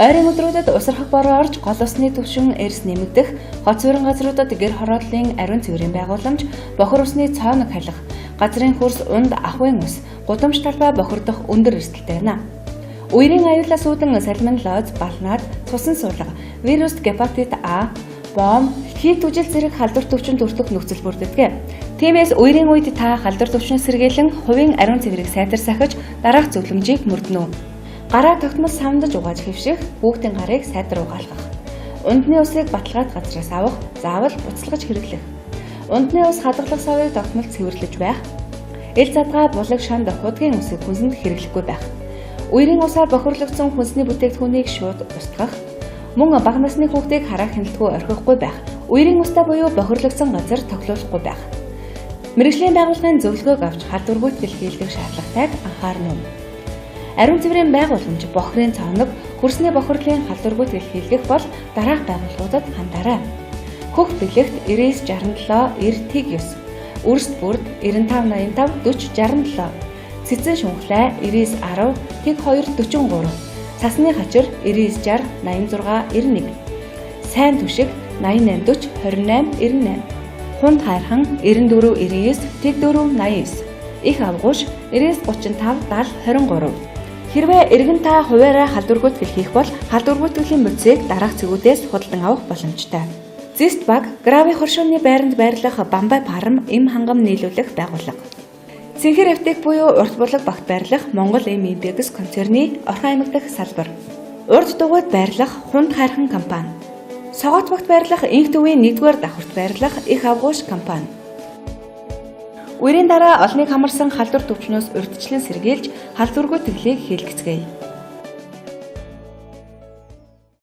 Ойрын өдрүүдэд усрахаг бороо орж гол усны түвшин эрс нэмэгдэх, хот суурин газруудад гэр хороодлын ариун цэврийн байгууламж, бохир усны цооног халих, газрын хөрс унд ахуйн ус, гудамж талбай бохирдох өндөр эрсдэлтэй байна. Үерийн аюулаас үүдэн сальмонеллез, балнаад, цусан суулга, вирус гепатит А, бом, хийх түжил зэрэг халдвар төвчөнд өртөх нөхцөл бүрддэг. Тиймээс үерийн үед та халдвар төвчнөө сэргийлэн хувийн ариун цэврийг сайтарсахиж дараах зөвлөмжийг мөрдөнө. Гараа тогтмол савндаж угааж хэвших, хүүхдийн гарыг сайдар угаалгах. Ундны усыг баталгаад газраас авах, заавал буцалгаж хэрэглэх. Ундны ус хадгалах савыг тогтмол цэвэрлэж байх. Ил задгаа булаг шанд худгийн усыг хүнсэнд хэрэглэхгүй байх. Үерийн усаар бохирлогдсон хүнсний бүтээгдэхүүнийг шууд устгах. Мөн бага насны хүүхдийг хараа хяналтгүй орхихгүй байх. Үерийн устай буюу бохирлогдсон газар тоглоулахгүй байх. Мэргэжлийн байгууллагын зөвлөгөөг авч халдваргүй дэлхийлдэг шаардлагатайг анхаарна. Ариун цэврийн байгууламж, бохирын цооног, хөрсний бохирлын халдваргүй дэлхийлгэх бол дараах байгууллагуудад хандаарай. Хөх бэлэгт 9967 9, үрст бүрд 9585 40 67, цэцэн шунхлай 9910 2 43, цасны хачир 9960 86 91, сайн түшиг 8840 28 98, хунд хайрхан 94 99 4 89, их авгууш 9935 70 23. Хэрвээ эргэн та хуваараа халдваргүйтгэл хийх бол халдваргүйтгэлийн бодисыг дараах цэгүүдээс худалдан авах боломжтой. Зист баг, гравий хоршооны байранд байрлах Бамбай фарм эм хангам нийлүүлэх байгууллага. Цэнхэр аптек буюу урт булаг багт байрлах Монгол Эмибекс концерны Орхон аймаг дахь салбар. Урд дугуйд байрлах Хунд хайрхан компани. Согоот багт байрлах Инх төвийн 1-р давхарт байрлах Их авгууш компани. Үерийн дараа олныг хамарсан халдвар төвчнөөс урьдчилан сэргийлж халдваргүй тэглийг хийлгэцгээе.